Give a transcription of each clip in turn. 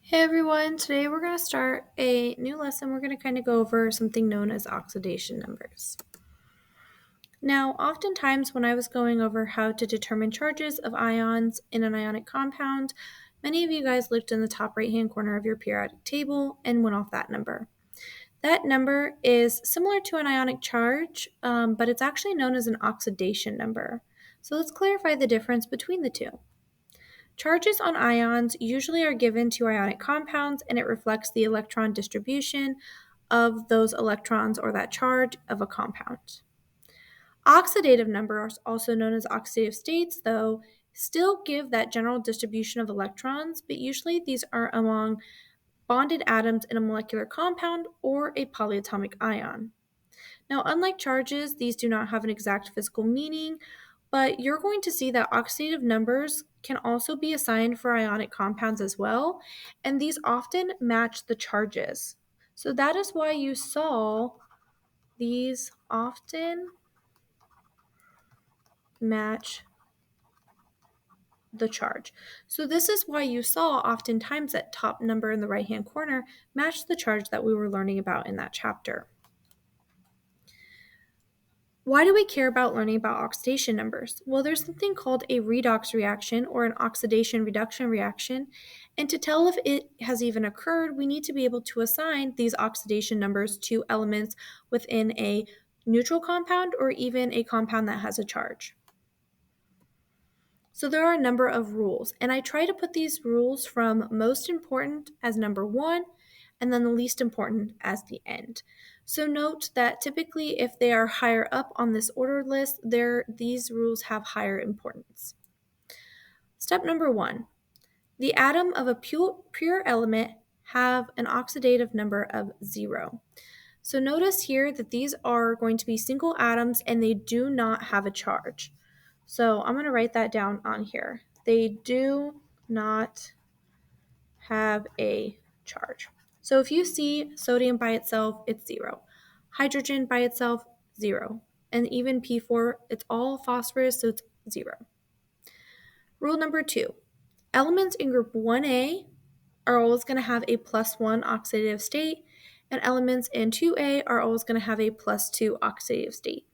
Hey everyone, today we're going to start a new lesson. We're going to kind of go over something known as oxidation numbers. Now, oftentimes when I was going over how to determine charges of ions in an ionic compound, many of you guys looked in the top right hand corner of your periodic table and went off that number. That number is similar to an ionic charge, but it's actually known as an oxidation number. So let's clarify the difference between the two. Charges on ions usually are given to ionic compounds, and it reflects the electron distribution of those electrons or that charge of a compound. Oxidative numbers, also known as oxidative states, though, still give that general distribution of electrons, but usually these are among bonded atoms in a molecular compound or a polyatomic ion. Now, unlike charges, these do not have an exact physical meaning, but you're going to see that oxidative numbers can also be assigned for ionic compounds as well, and these often match the charges. So that is why you saw these often match the charge. So this is why you saw oftentimes that top number in the right-hand corner match the charge that we were learning about in that chapter. Why do we care about learning about oxidation numbers? Well, there's something called a redox reaction or an oxidation reduction reaction, and to tell if it has even occurred, we need to be able to assign these oxidation numbers to elements within a neutral compound or even a compound that has a charge. So there are a number of rules, and I try to put these rules from most important as number one, and then the least important as the end. So note that typically if they are higher up on this ordered list, these rules have higher importance. Step number one, the atom of a pure element have an oxidative number of 0. So notice here that these are going to be single atoms and they do not have a charge. So I'm going to write that down on here. They do not have a charge. So if you see sodium by itself, it's 0. Hydrogen by itself, 0. And even P4, it's all phosphorus, so it's 0. Rule number 2. Elements in group 1A are always going to have a +1 oxidative state, and elements in 2A are always going to have a +2 oxidative state.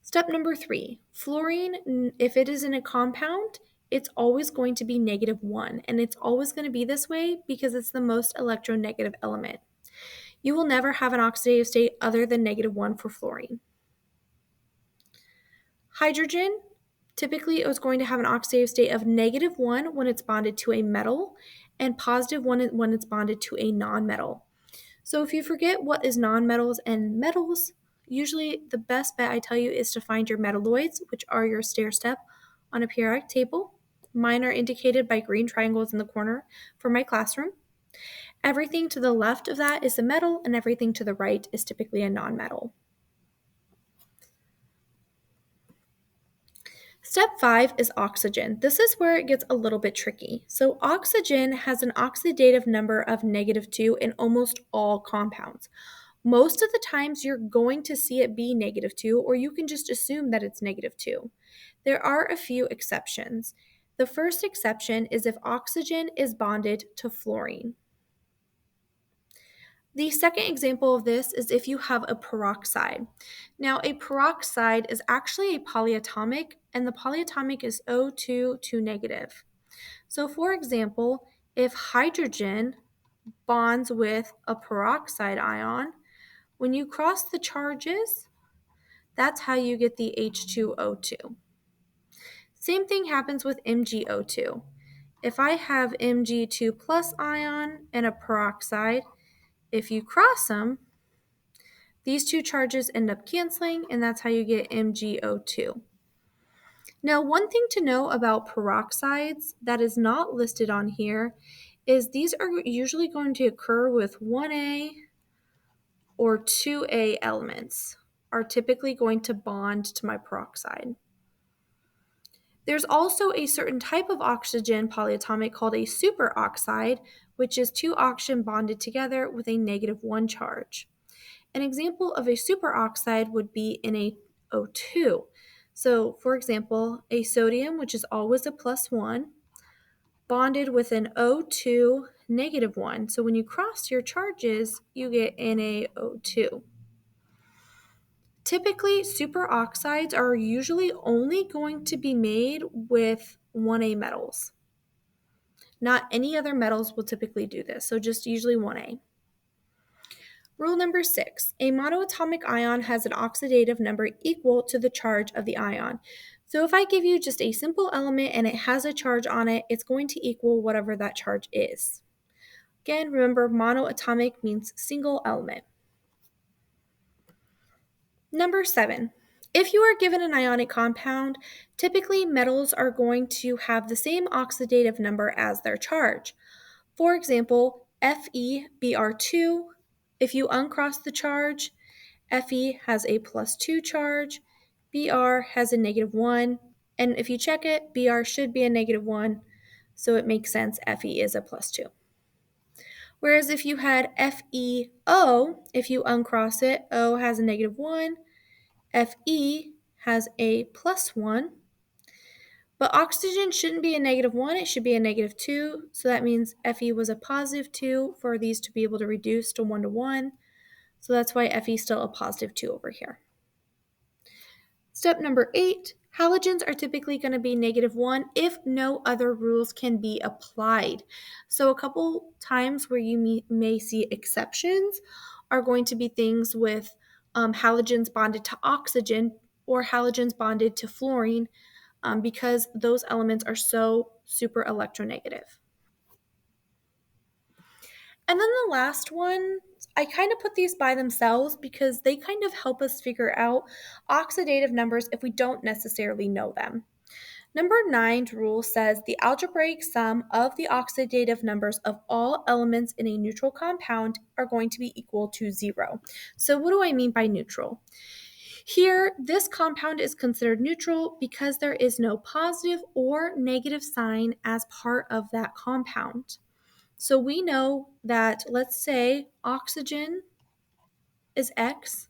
Step number 3, fluorine, if it is in a compound, it's always going to be -1, and it's always going to be this way because it's the most electronegative element. You will never have an oxidative state other than -1 for fluorine. Hydrogen, typically it was going to have an oxidative state of -1 when it's bonded to a metal, and +1 when it's bonded to a nonmetal. So if you forget what is nonmetals and metals, usually the best bet I tell you is to find your metalloids, which are your stair step on a periodic table. Mine are indicated by green triangles in the corner for my classroom. Everything to the left of that is a metal, and everything to the right is typically a nonmetal. Step 5 is oxygen. This is where it gets a little bit tricky. So oxygen has an oxidative number of -2 in almost all compounds. Most of the times you're going to see it be -2, or you can just assume that it's -2. There are a few exceptions. The first exception is if oxygen is bonded to fluorine. The second example of this is if you have a peroxide. Now, a peroxide is actually a polyatomic, and the polyatomic is O2 2 negative. So, for example, if hydrogen bonds with a peroxide ion, when you cross the charges, that's how you get the H2O2. Same thing happens with MgO2. If I have Mg2 plus ion and a peroxide, if you cross them, these two charges end up canceling, and that's how you get MgO2. Now, one thing to know about peroxides that is not listed on here is these are usually going to occur with 1A or 2A elements are typically going to bond to my peroxide. There's also a certain type of oxygen polyatomic called a superoxide, which is two oxygen bonded together with a -1 charge. An example of a superoxide would be in a O2. So, for example, a sodium, which is always a +1, bonded with an O2 negative 1. So when you cross your charges, you get NaO2. Typically, superoxides are usually only going to be made with 1A metals. Not any other metals will typically do this, so just usually 1A. Rule number 6, a monoatomic ion has an oxidative number equal to the charge of the ion. So if I give you just a simple element and it has a charge on it, it's going to equal whatever that charge is. Again, remember monoatomic means single element. Number 7, if you are given an ionic compound, typically metals are going to have the same oxidative number as their charge. For example, FeBr2, if you uncross the charge, Fe has a +2 charge, Br has a -1, and if you check it, Br should be a -1, so it makes sense Fe is a +2. Whereas if you had FeO, if you uncross it, O has a -1, Fe has a +1, but oxygen shouldn't be a -1, it should be a -2, so that means Fe was a +2 for these to be able to reduce to 1 to 1, so that's why Fe is still a +2 over here. Step number 8, halogens are typically going to be -1 if no other rules can be applied. So a couple times where you may see exceptions are going to be things with halogens bonded to oxygen or halogens bonded to fluorine because those elements are so super electronegative. And then the last one, I kind of put these by themselves because they kind of help us figure out oxidative numbers if we don't necessarily know them. Number 9 rule says the algebraic sum of the oxidative numbers of all elements in a neutral compound are going to be equal to 0. So what do I mean by neutral? Here, this compound is considered neutral because there is no positive or negative sign as part of that compound. So we know that, let's say, oxygen is X.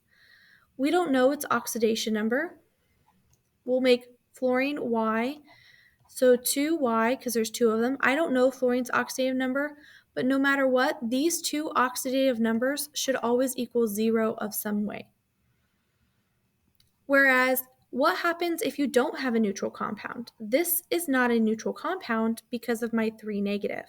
We don't know its oxidation number. We'll make fluorine Y. So 2Y, because there's two of them. I don't know fluorine's oxidative number, but no matter what, these two oxidative numbers should always equal 0 of some way. Whereas, what happens if you don't have a neutral compound? This is not a neutral compound because of my 3 negative.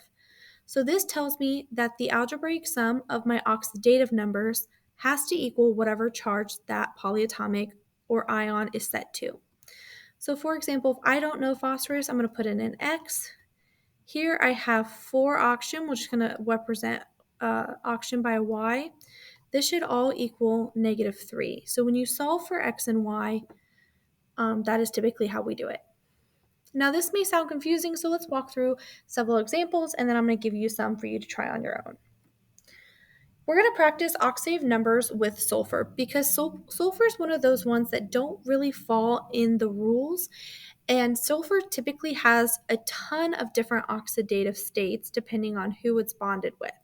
So this tells me that the algebraic sum of my oxidative numbers has to equal whatever charge that polyatomic or ion is set to. So for example, if I don't know phosphorus, I'm going to put in an X. Here I have 4 oxygen, which is going to represent oxygen by a Y. This should all equal -3. So when you solve for X and Y, that is typically how we do it. Now, this may sound confusing, so let's walk through several examples, and then I'm going to give you some for you to try on your own. We're going to practice oxidative numbers with sulfur because sulfur is one of those ones that don't really fall in the rules, and sulfur typically has a ton of different oxidative states depending on who it's bonded with.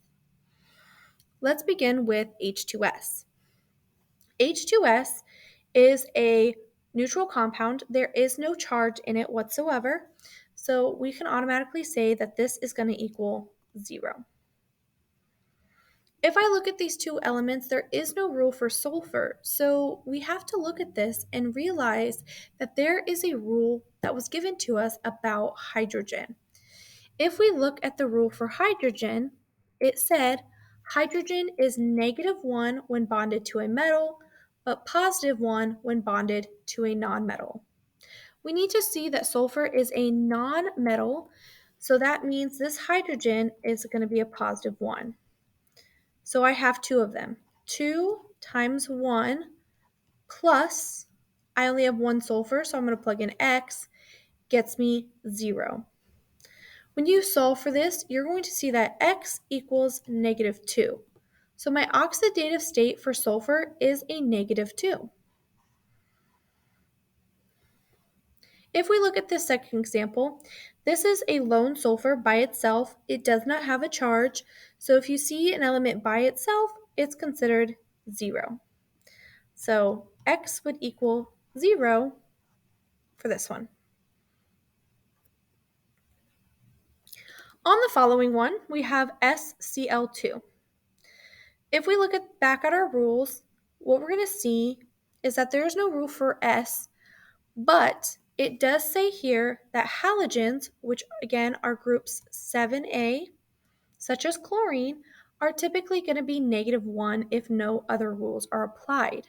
Let's begin with H2S. H2S is a neutral compound. There is no charge in it whatsoever. So we can automatically say that this is going to equal 0. If I look at these two elements, there is no rule for sulfur. So we have to look at this and realize that there is a rule that was given to us about hydrogen. If we look at the rule for hydrogen, it said hydrogen is -1 when bonded to a metal, but +1 when bonded to a nonmetal. We need to see that sulfur is a nonmetal, so that means this hydrogen is going to be a +1. So I have 2 of them. 2 times 1 plus, I only have 1 sulfur, so I'm going to plug in X, gets me 0. When you solve for this, you're going to see that X equals -2. So my oxidative state for sulfur is a -2. If we look at this second example, this is a lone sulfur by itself. It does not have a charge. So if you see an element by itself, it's considered 0. So X would equal 0 for this one. On the following one, we have SCl2. If we look back at our rules, what we're going to see is that there is no rule for S, but it does say here that halogens, which again are groups 7A, such as chlorine, are typically going to be -1 if no other rules are applied.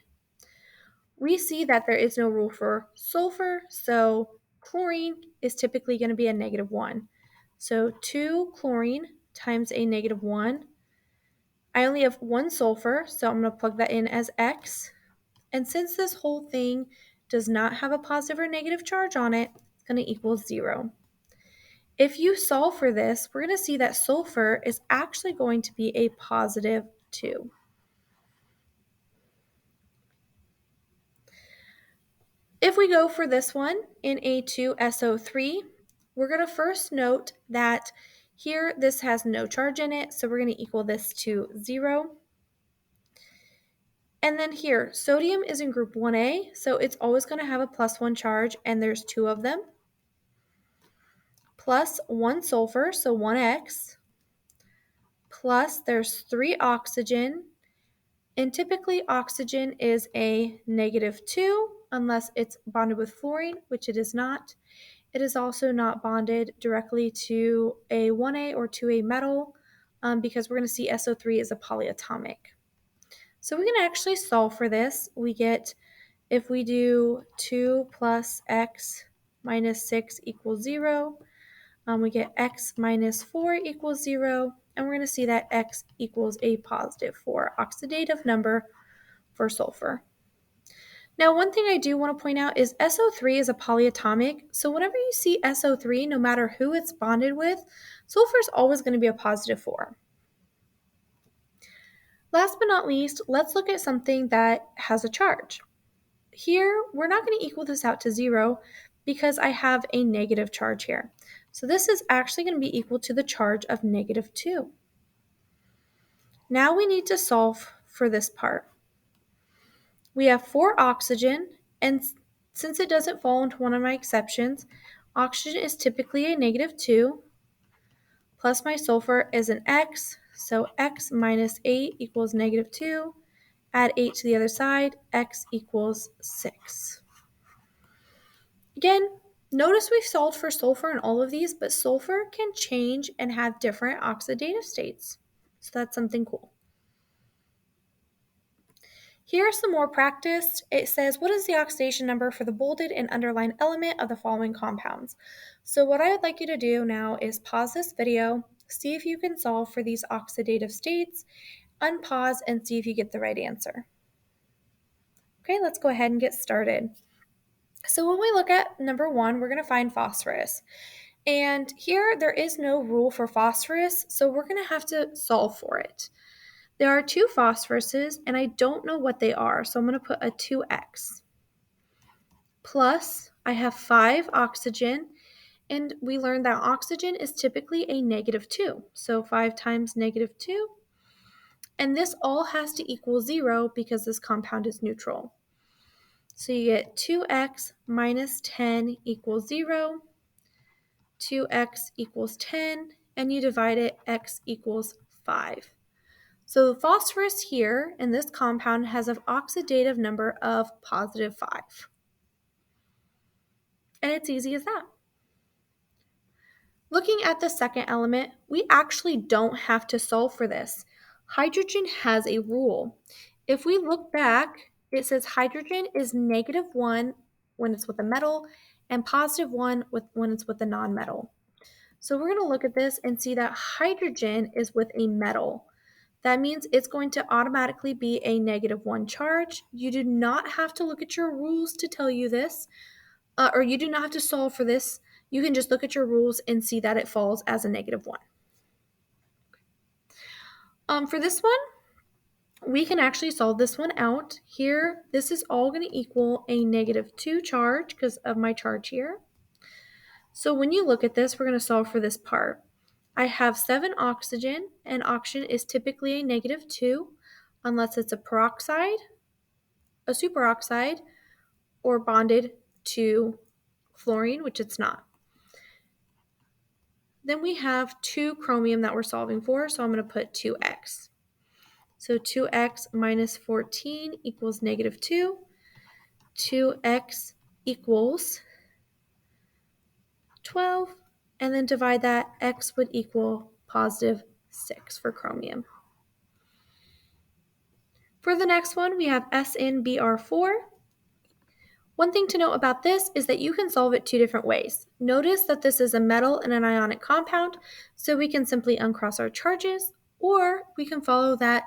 We see that there is no rule for sulfur, so chlorine is typically going to be a -1. So 2 chlorine times a -1. I only have 1 sulfur, so I'm going to plug that in as X. And since this whole thing does not have a positive or negative charge on it, it's going to equal 0. If you solve for this, we're going to see that sulfur is actually going to be a positive 2. If we go for this one in A2SO3, we're going to first note that here this has no charge in it, so we're going to equal this to 0. And then here, sodium is in group 1A, so it's always going to have a +1 charge, and there's 2 of them. Plus 1 sulfur, so 1X. Plus there's 3 oxygen, and typically oxygen is a -2 unless it's bonded with fluorine, which it is not. It is also not bonded directly to a 1A or 2A metal because we're going to see SO3 is a polyatomic. So we can actually solve for this. We get, if we do 2 plus X minus 6 equals 0, we get X minus 4 equals 0, and we're going to see that X equals a +4 oxidative number for sulfur. Now, one thing I do want to point out is SO3 is a polyatomic, so whenever you see SO3, no matter who it's bonded with, sulfur is always going to be a +4. Last but not least, let's look at something that has a charge. Here, we're not going to equal this out to 0 because I have a negative charge here. So this is actually going to be equal to the charge of -2. Now we need to solve for this part. We have 4 oxygen, and since it doesn't fall into one of my exceptions, oxygen is typically a -2, plus my sulfur is an X, so X minus 8 equals -2. Add 8 to the other side, X equals 6. Again, notice we've solved for sulfur in all of these, but sulfur can change and have different oxidative states. So that's something cool. Here's some more practice. It says, what is the oxidation number for the bolded and underlined element of the following compounds? So what I would like you to do now is pause this video, see if you can solve for these oxidative states, unpause, and see if you get the right answer. Okay, let's go ahead and get started. So when we look at number 1, we're going to find phosphorus. And here there is no rule for phosphorus, so we're going to have to solve for it. There are 2 phosphoruses, and I don't know what they are, so I'm going to put a 2X. Plus, I have 5 oxygen, and we learned that oxygen is typically a -2. So 5 times -2. And this all has to equal 0 because this compound is neutral. So you get 2X minus 10 equals 0. 2X equals 10, and you divide it, X equals 5. So the phosphorus here in this compound has an oxidative number of +5. And it's easy as that. Looking at the second element, we actually don't have to solve for this. Hydrogen has a rule. If we look back, it says hydrogen is -1 when it's with a metal and +1 when it's with a nonmetal. So we're going to look at this and see that hydrogen is with a metal. That means it's going to automatically be a -1 charge. You do not have to look at your rules to tell you this, or you do not have to solve for this. You can just look at your rules and see that it falls as a -1. For this one, we can actually solve this one out. Here, this is all going to equal a -2 charge because of my charge here. So when you look at this, we're going to solve for this part. I have 7 oxygen, and oxygen is typically a -2 unless it's a peroxide, a superoxide, or bonded to fluorine, which it's not. Then we have 2 chromium that we're solving for, so I'm going to put 2x. So 2x minus 14 equals negative 2. 2x equals 12. And then divide that, x would equal positive 6 for chromium. For the next one, we have SnBr4. One thing to note about this is that you can solve it 2 different ways. Notice that this is a metal and an ionic compound, so we can simply uncross our charges, or we can follow that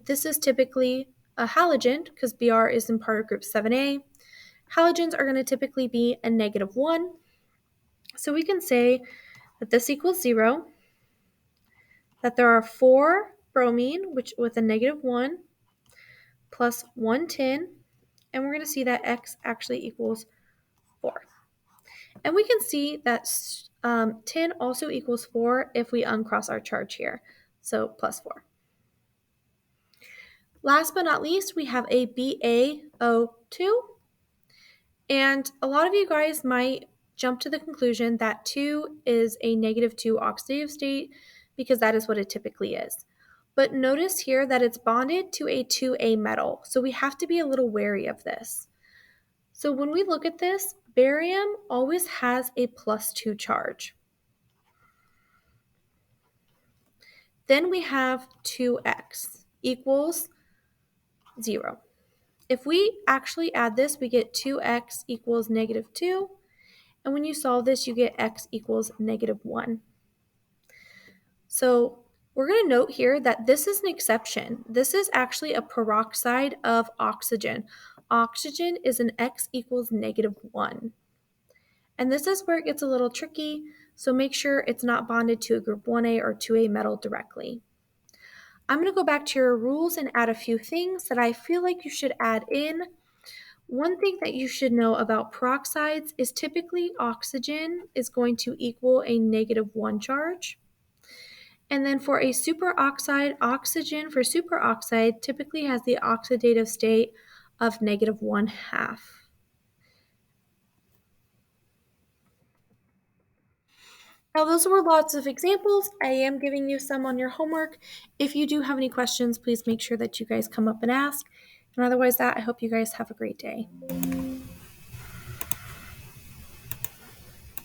this is typically a halogen, because Br is in part of group 7a. Halogens are going to typically be a negative 1. So we can say that this equals 0, that there are 4 bromine, which with a negative 1, plus 1 tin, and we're going to see that x actually equals 4. And we can see that 10 also equals 4 if we uncross our charge here, so plus 4. Last but not least, we have a BaO2. And a lot of you guys might jump to the conclusion that 2 is a negative 2 oxidative state because that is what it typically is. But notice here that it's bonded to a 2A metal, so we have to be a little wary of this. So when we look at this, barium always has a plus 2 charge. Then we have 2x equals 0. If we actually add this, we get 2x equals negative 2. And when you solve this, you get x equals negative 1. So we're going to note here that this is an exception. This is actually a peroxide of oxygen. Oxygen is an x equals negative 1. And this is where it gets a little tricky, so make sure it's not bonded to a group 1A or 2A metal directly. I'm going to go back to your rules and add a few things that I feel like you should add in. One thing that you should know about peroxides is typically oxygen is going to equal a negative 1 charge. And then for a superoxide, oxygen for superoxide typically has the oxidative state of negative 1/2. Now, those were lots of examples. I am giving you some on your homework. If you do have any questions, please make sure that you guys come up and ask. And otherwise, I hope you guys have a great day.